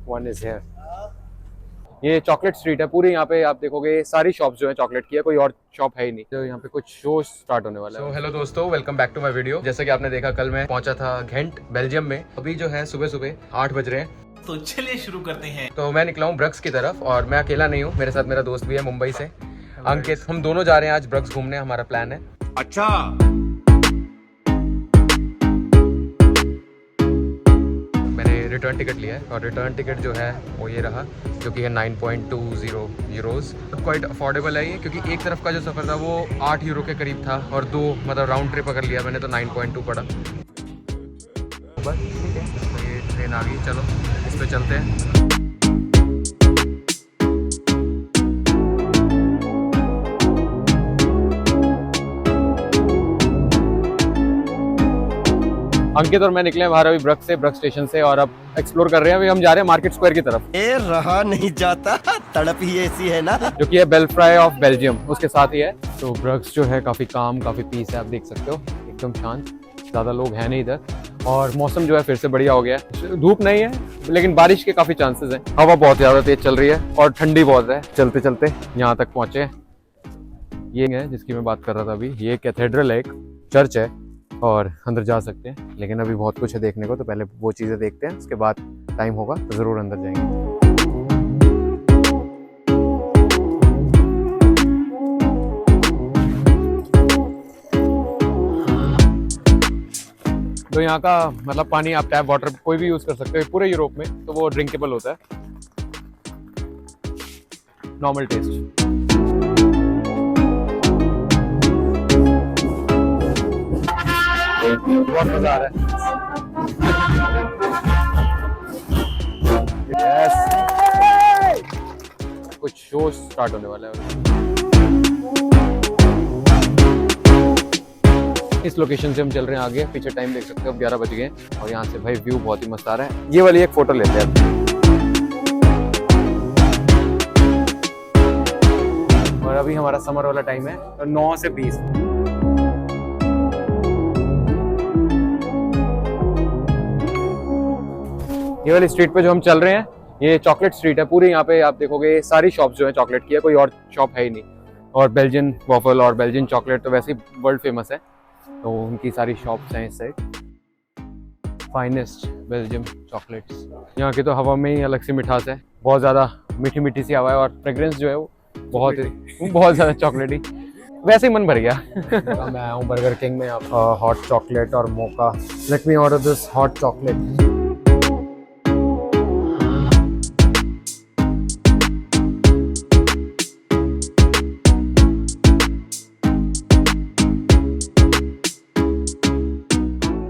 One is here. ये chocolate street है पूरी, यहाँ पे आप देखोगे सारी शॉप्स जो है चॉकलेट की है, कोई और शॉप है ही नहीं। तो यहाँ पे कुछ शो स्टार्ट होने वाला है। हेलो दोस्तों, welcome back to my video. जैसे कि आपने देखा, कल मैं पहुंचा था घेंट बेल्जियम में। अभी जो है सुबह सुबह 8 बज रहे हैं, तो चलिए शुरू करते हैं। तो मैं निकला हूँ ब्रक्स की तरफ और मैं अकेला नहीं हूँ, मेरे साथ मेरा दोस्त भी है मुंबई से, अंकित। हम दोनों जा रहे हैं आज ब्रक्स घूमने, हमारा प्लान है। अच्छा, मैंने रिटर्न टिकट लिया है और रिटर्न टिकट जो है वो ये रहा, जो कि है 9.20 यूरोज़। क्वाइट अफोर्डेबल है ये, क्योंकि एक तरफ का जो सफ़र था वो 8 यूरो के करीब था और दो मतलब राउंड ट्रिप अगर लिया मैंने तो 9.2 पड़ा। बस ठीक है, तो ये ट्रेन आ गई, चलो इस पर चलते हैं। अंकित और मैं निकले हैं बाहर अभी ब्रक्स स्टेशन से, और अब एक्सप्लोर कर रहे हैं। अभी हम जा रहे हैं मार्केट स्क्वायर की तरफ। ये रहा नहीं जाता, तड़प ही ऐसी है ना। जो कि है बेल्फ्राई ऑफ बेल्जियम, उसके साथ ही है। तो ब्रक्स जो है काफ़ी काम, काफ़ी पीस है, आप देख सकते हो, एकदम शांत, ज़्यादा लोग हैं नहीं इधर। और मौसम जो है फिर से बढ़िया हो गया है, धूप नहीं है लेकिन बारिश के काफ़ी चांसेस हैं। हवा बहुत ज़्यादा तेज चल रही है और ठंडी बहुत है। चलते चलते यहाँ तक पहुँचे। ये है जिसकी मैं बात कर रहा था अभी, ये कैथेड्रल है, एक चर्च है और अंदर जा सकते हैं, लेकिन अभी बहुत कुछ है देखने को, तो पहले वो चीज़ें देखते हैं, उसके बाद टाइम होगा तो ज़रूर अंदर जाएंगे। तो यहाँ का मतलब पानी आप टैप वाटर कोई भी यूज़ कर सकते हो पूरे यूरोप में, तो वो ड्रिंकेबल होता है, नॉर्मल टेस्ट। बहुत मजा आ रहा है। yes. कुछ शो स्टार्ट होने वाला है। इस लोकेशन से हम चल रहे हैं आगे, पीछे टाइम देख सकते हो, अब 11 बज गए और यहाँ से भाई व्यू बहुत ही मस्त आ रहा है। ये वाली एक फोटो लेते हैं और अभी हमारा समर वाला टाइम है, तो 9 से 20। ये वाली स्ट्रीट पे जो हम चल रहे हैं, ये चॉकलेट स्ट्रीट है पूरी। यहाँ पे आप देखोगे सारी शॉप्स जो है चॉकलेट की है, कोई और शॉप है ही नहीं। और बेल्जियन वॉफल और बेल्जियन चॉकलेट तो वैसे ही वर्ल्ड फेमस है, तो उनकी सारी शॉप्स हैं इस साइड। Finest Belgium chocolates. यहाँ की तो हवा में ही अलग सी मिठास है, बहुत ज़्यादा मीठी मीठी सी हवा है, और फ्रेग्रेंस जो है वो बहुत ज़्यादा चॉकलेटी, वैसे ही मन भर गया। मैं आया हूँ बर्गर किंग में, हॉट चॉकलेट और mocha. Let me order this hot chocolate.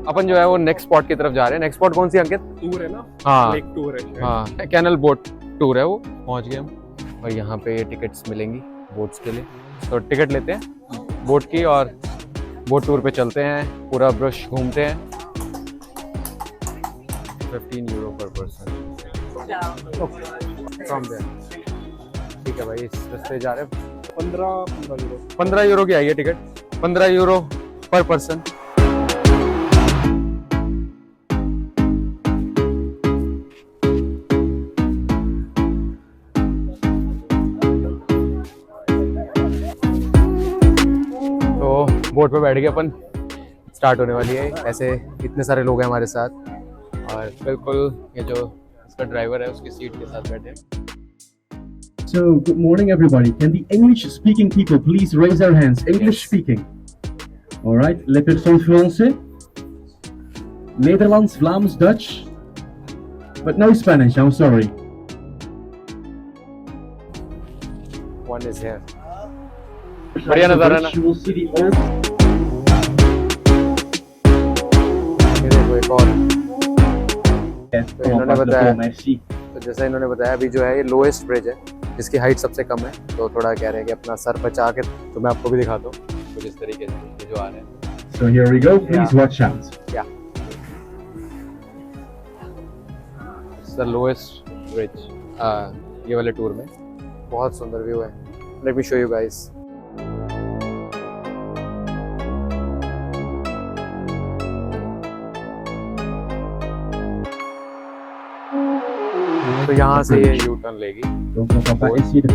अपन जो है वो नेक्स्ट स्पॉट की तरफ जा रहे हैं। नेक्स्ट स्पॉट कौन सी अंकित? टूर है ना, हाँ एक टूर है। हाँ, कैनल बोट टूर है वो। पहुंच गए हम और यहाँ पे टिकट्स मिलेंगी बोट्स के लिए, तो टिकट लेते हैं बोट की और बोट टूर पे चलते हैं, पूरा ब्रश घूमते हैं। 15 यूरो पर पर्सन फ्रॉम देयर। ठीक है भाई, इस रास्ते जा रहे हैं। 15 यूरो की आई है टिकट, 15 यूरो पर पर्सन। बोट पे बैठ गए अपन, स्टार्ट होने वाली है। ऐसे इतने सारे लोग हैं हमारे साथ और बिल्कुल ये जो इसका ड्राइवर है उसकी सीट के साथ बैठे हैं। So, good morning everybody. Can the English speaking people please raise their hands? English speaking. All right. Les personnes français? Nederlands, Vlaams, Dutch? But no Spanish, I'm sorry. One is here. बढ़िया नज़ारा है ना। You will see the old ये देखो एक और। Yes, तो इन्होंने बताया, merci. तो जैसा इन्होंने बताया अभी जो है ये लोएस्ट ब्रिज है, जिसकी हाइट सबसे कम है, तो थोड़ा कह रहे हैं कि अपना सर बचा के, तो मैं आपको भी दिखाता हूँ कुछ इस तरीके से ये जो आ रहे हैं। So here we go. Please watch out. क्या द लोएस्ट ब्रिज ये वाले टूर में बहुत सुंदर व्यू है। Let me show you guys. तो यहाँ से ये यू टर्न लेगी। Donc on va pas essayer de...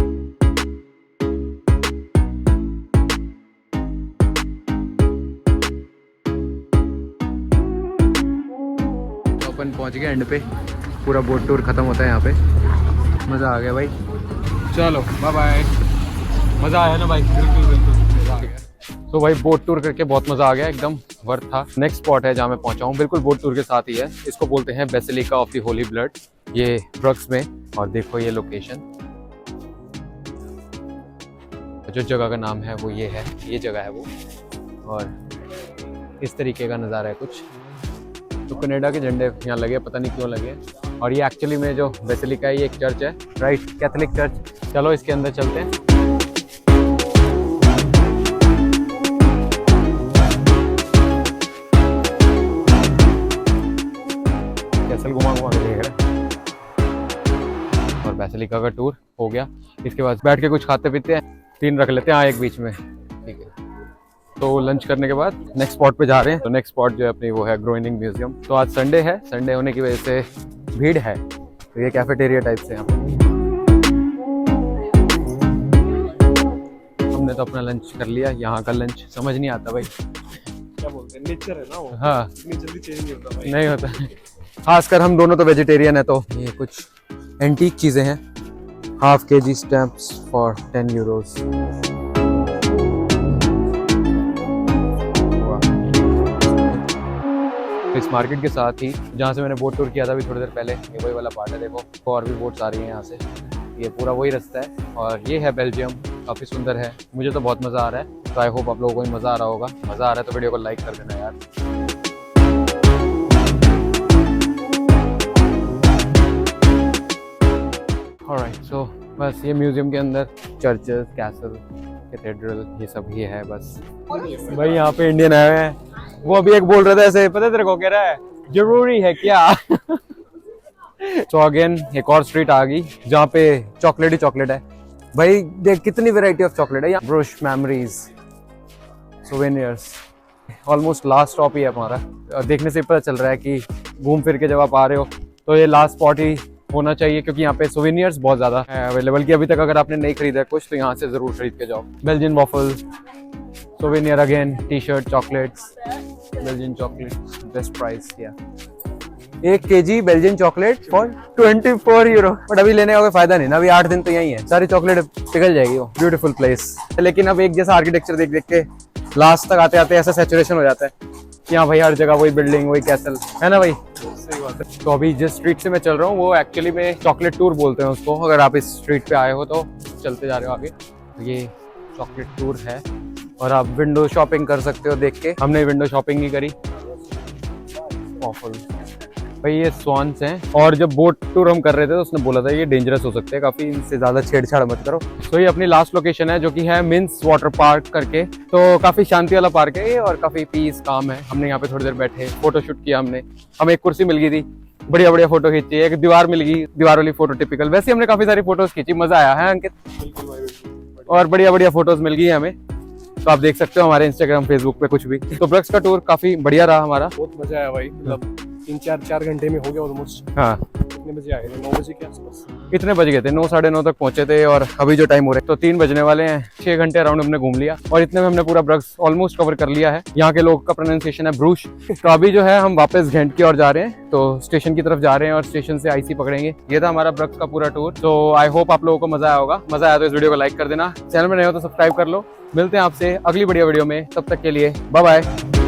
तो अपन पहुँच गए एंड पे, पूरा बोट टूर खत्म होता है यहाँ पे। मज़ा आ गया भाई, चलो बाय बाय। मज़ा आया ना भाई? बिल्कुल बिल्कुल मज़ा आ गया। तो भाई बोट टूर करके बहुत मज़ा आ गया, एकदम वर्थ था। नेक्स्ट स्पॉट है जहाँ मैं पहुँचा हूँ, बिल्कुल बोट टूर के साथ ही है। इसको बोलते हैं basilica of the Holi blood, ये ब्रक्स में। और देखो ये लोकेशन, जो जगह का नाम है वो ये है, ये जगह है वो। और इस तरीके का नज़ारा है कुछ। तो कनाडा के झंडे यहाँ लगे, पता नहीं क्यों लगे। और ये एक्चुअली में जो बेसिलिका है ये एक चर्च है, राइट, कैथोलिक चर्च। चलो इसके अंदर चलते हैं। कैसल घुमा घुमा के देख रहे हैं। और बेसिलिका का टूर हो गया। इसके बाद बैठ के कुछ खाते पीते हैं, 3 रख लेते हैं, हाँ एक बीच में, ठीक है। तो लंच करने के बाद नेक्स्ट स्पॉट पे जा रहे हैं। तो नेक्स्ट स्पॉट जो है अपनी वो है ग्रोइनिंग म्यूजियम। तो आज संडे है, संडे होने की वजह से भीड़ है। तो ये कैफेटेरिया टाइप से यहाँ पे हमने तो अपना लंच कर लिया। यहाँ का लंच समझ नहीं आता भाई, क्या बोलते हैं, नेचर है ना वो। हाँ नेचर भी चेंज नहीं होता भाई। नहीं होता, खासकर हम दोनों तो वेजिटेरियन है। तो ये कुछ एंटीक चीज़ें हैं, half kg stamps for 10 euros. इस मार्केट के साथ ही जहाँ से मैंने बोट टूर किया था अभी थोड़ी देर पहले, ये वही वाला पार्ट है। देखो और भी बोट्स आ रही हैं यहाँ से, ये पूरा वही रास्ता है। और ये है बेल्जियम, काफ़ी सुंदर है, मुझे तो बहुत मज़ा आ रहा है। तो आई होप आप लोगों को भी मज़ा आ रहा होगा। मज़ा आ रहा है तो वीडियो को लाइक कर देना यार। ऑलराइट, सो बस ये म्यूजियम के अंदर चर्चेस, कैसल, कैथेड्रल, ये सब ही है बस। भाई यहाँ पे इंडियन आए हुए हैं। वो अभी एक बोल रहा था ऐसे, पता है तेरे को, कह रहा है जरूरी है क्या? तो अगेन एक और स्ट्रीट आ गई जहाँ पे चॉकलेट ही चॉकलेट है। भाई देख कितनी वैरायटी ऑफ चॉकलेट है यहाँ। Brush, memories, souvenirs. Almost last stop ही है हमारा। और देखने से पता चल रहा है कि घूम फिर के जब आप आ रहे हो तो ये लास्ट स्पॉट ही होना चाहिए, क्योंकि यहाँ पे सोवेनियर्स बहुत ज़्यादा है अवेलेबल। कि अभी तक अगर आपने नहीं खरीदा है कुछ तो यहाँ से ज़रूर खरीद के जाओ। Belgian waffle, souvenir again, T shirt, chocolates, Belgian chocolates, best price. या 1 kg Belgian chocolate for 24 euro. But अभी लेने का कोई फायदा नहीं ना, अभी 8 दिन तो यही है, सारी चॉकलेट पिघल जाएगी। वो ब्यूटीफुल प्लेस, लेकिन अब एक जैसा आर्किटेक्चर देख देख के लास्ट तक आते आते ऐसा सैचुरेशन हो जाता है कि हाँ भाई हर जगह वही बिल्डिंग, वही कैसल है ना भाई। सही बात है। तो अभी जिस स्ट्रीट से मैं चल रहा हूँ वो एक्चुअली में चॉकलेट टूर बोलते हैं उसको। अगर आप इस स्ट्रीट पे आए हो तो चलते जा रहे हो आगे, तो ये चॉकलेट टूर है। और आप विंडो शॉपिंग कर सकते हो देख के। हमने विंडो शॉपिंग ही करी। ऑफल भाई ये स्वान्स हैं। और जब बोट टूर हम कर रहे थे तो उसने बोला था ये डेंजरस हो सकते हैं काफी, इनसे ज्यादा छेड़छाड़ मत करो। तो ये अपनी लास्ट लोकेशन है जो कि है मिन्स वाटर पार्क करके। तो काफी शांति वाला पार्क है ये और काफी पीस काम है। हमने यहाँ पे थोड़ी देर बैठे, फोटो शूट किया हमने। हमें एक कुर्सी मिल गई थी, बढ़िया बढ़िया फोटो खींची। एक दीवार मिल गई, दीवार वाली फोटो टिपिकल। वैसे हमने काफी सारी फोटोज खींची, मजा आया है अंकित। बिल्कुल भाई, बिल्कुल। और बढ़िया बढ़िया फोटोज मिल गई हमें। तो आप देख सकते हो हमारे इंस्टाग्राम, फेसबुक पे कुछ भी। तो ब्रक्स का टूर काफी बढ़िया रहा हमारा। बहुत मजा आया भाई, मतलब 3-4 घंटे में हो गया ऑलमोस्ट। हाँ कितने बजे आए थे? 9 बजे के आसपास। कितने बज गए थे? 9 साढ़े 9 तक पहुंचे थे और अभी जो टाइम हो रहा है तो 3 बजने वाले हैं। 6 घंटे अराउंड हमने घूम लिया और इतने में हमने पूरा ब्रक्स ऑलमोस्ट कवर कर लिया है। यहाँ के लोग का प्रोनाउंसिएशन है ब्रूश। तो अभी जो है हम वापस घेंट की ओर जा रहे हैं, तो स्टेशन की तरफ जा रहे हैं और स्टेशन से आईसी पकड़ेंगे। ये था हमारा ब्रक्स का पूरा टूर। तो आई होप आप लोगों को मजा आया होगा। मजा आया तो इस वीडियो को लाइक कर देना, चैनल में नए हो तो सब्सक्राइब कर लो। मिलते हैं आपसे अगली बढ़िया वीडियो में, तब तक के लिए बाय बाय।